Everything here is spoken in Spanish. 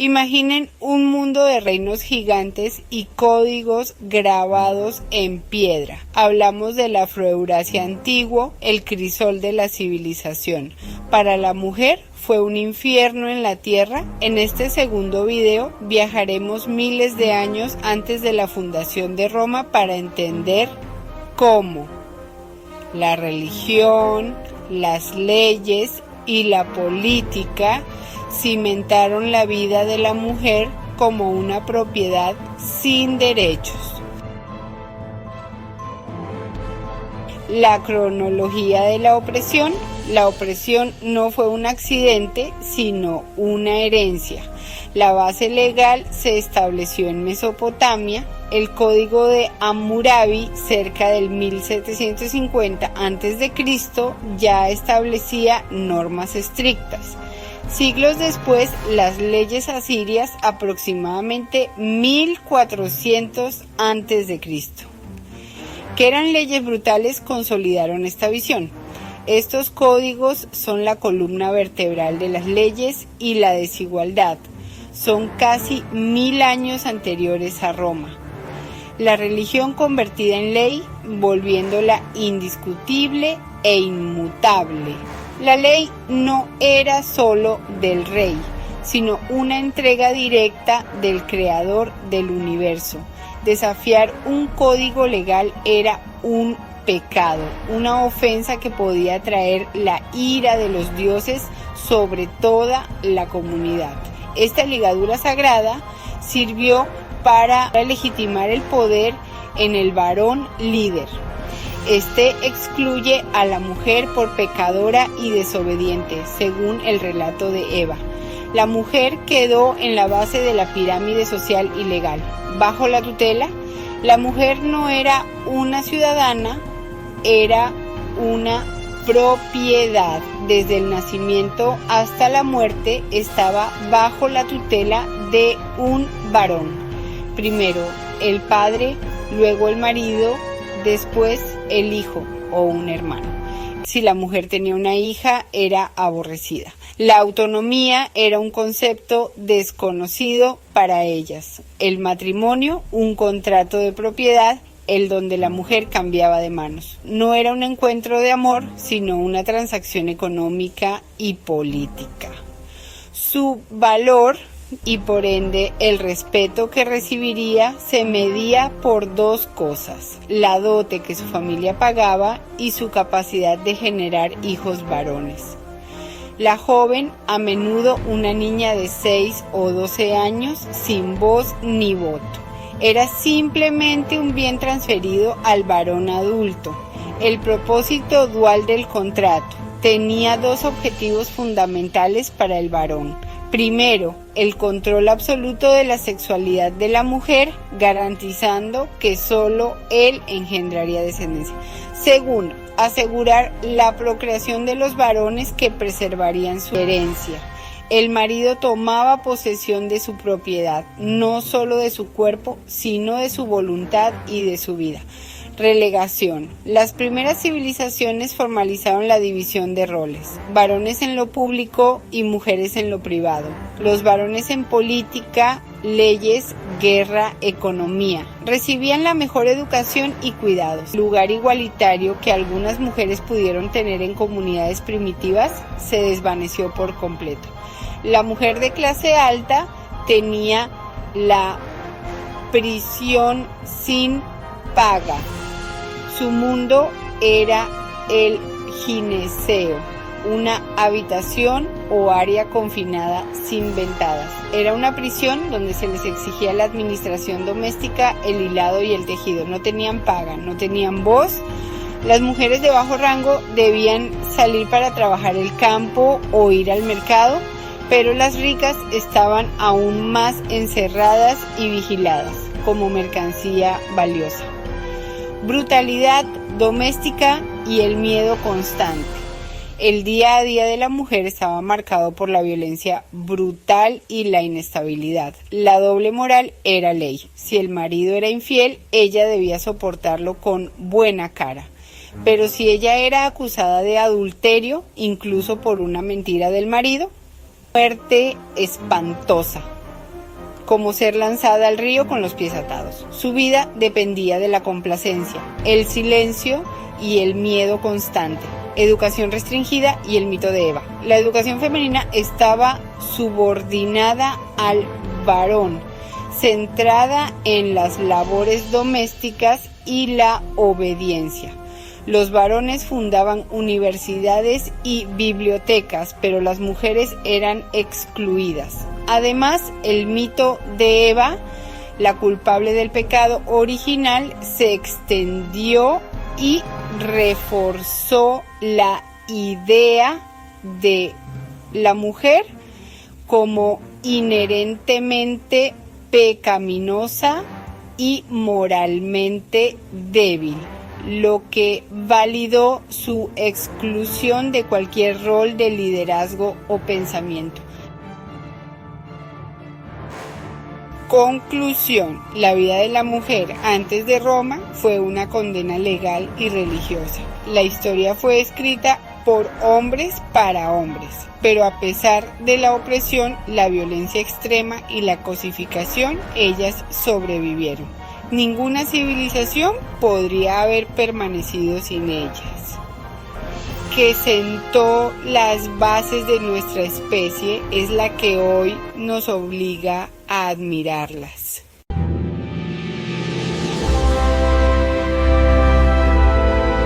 Imaginen un mundo de reinos gigantes y códigos grabados en piedra. Hablamos del Afroeurasia antiguo, el crisol de la civilización. Para la mujer fue un infierno en la tierra. En este segundo video viajaremos miles de años antes de la fundación de Roma para entender cómo la religión, las leyes y la política cimentaron la vida de la mujer como una propiedad sin derechos. La cronología de la opresión. La opresión no fue un accidente, sino una herencia. La base legal se estableció en Mesopotamia. El código de Hammurabi, cerca del 1750 a.C., ya establecía normas estrictas. Siglos después, las leyes asirias, aproximadamente 1400 a.C. que eran leyes brutales, consolidaron esta visión. Estos códigos son la columna vertebral de las leyes y la desigualdad. Son casi 1000 años anteriores a Roma. La religión convertida en ley, volviéndola indiscutible e inmutable. La ley no era solo del rey, sino una entrega directa del creador del universo. Desafiar un código legal era un pecado, una ofensa que podía traer la ira de los dioses sobre toda la comunidad. Esta ligadura sagrada sirvió para legitimar el poder en el varón líder. Este excluye a la mujer por pecadora y desobediente, según el relato de Eva. La mujer quedó en la base de la pirámide social y legal. Bajo la tutela, la mujer no era una ciudadana, era una propiedad. Desde el nacimiento hasta la muerte estaba bajo la tutela de un varón. Primero el padre, luego el marido, después el hijo o un hermano. Si la mujer tenía una hija, era aborrecida. La autonomía era un concepto desconocido para ellas. El matrimonio, un contrato de propiedad, el donde la mujer cambiaba de manos. No era un encuentro de amor, sino una transacción económica y política. Su valor y por ende el respeto que recibiría se medía por dos cosas: la dote que su familia pagaba y su capacidad de generar hijos varones. La joven, a menudo una niña de 6 o 12 años, sin voz ni voto, era simplemente un bien transferido al varón adulto. El propósito dual del contrato tenía dos objetivos fundamentales para el varón. Primero, el control absoluto de la sexualidad de la mujer, garantizando que solo él engendraría descendencia. Segundo, asegurar la procreación de los varones que preservarían su herencia. El marido tomaba posesión de su propiedad, no solo de su cuerpo, sino de su voluntad y de su vida. Relegación. Las primeras civilizaciones formalizaron la división de roles: varones en lo público y mujeres en lo privado. Los varones en política, leyes, guerra, economía. Recibían la mejor educación y cuidados. El lugar igualitario que algunas mujeres pudieron tener en comunidades primitivas se desvaneció por completo. La mujer de clase alta tenía la prisión sin paga. Su mundo era el gineceo, una habitación o área confinada sin ventanas. Era una prisión donde se les exigía la administración doméstica, el hilado y el tejido. No tenían paga, no tenían voz. Las mujeres de bajo rango debían salir para trabajar el campo o ir al mercado, pero las ricas estaban aún más encerradas y vigiladas como mercancía valiosa. Brutalidad doméstica y el miedo constante. El día a día de la mujer estaba marcado por la violencia brutal y la inestabilidad. La doble moral era ley. Si el marido era infiel, ella debía soportarlo con buena cara. Pero si ella era acusada de adulterio, incluso por una mentira del marido, muerte espantosa. como ser lanzada al río con los pies atados. Su vida dependía de la complacencia, el silencio y el miedo constante, educación restringida y el mito de Eva. La educación femenina estaba subordinada al varón, centrada en las labores domésticas y la obediencia. Los varones fundaban universidades y bibliotecas, pero las mujeres eran excluidas. Además, el mito de Eva, la culpable del pecado original, se extendió y reforzó la idea de la mujer como inherentemente pecaminosa y moralmente débil, lo que validó su exclusión de cualquier rol de liderazgo o pensamiento. Conclusión: la vida de la mujer antes de Roma fue una condena legal y religiosa. La historia fue escrita por hombres para hombres, pero a pesar de la opresión, la violencia extrema y la cosificación, ellas sobrevivieron. Ninguna civilización podría haber permanecido sin ellas. Que sentó las bases de nuestra especie es la que hoy nos obliga a admirarlas.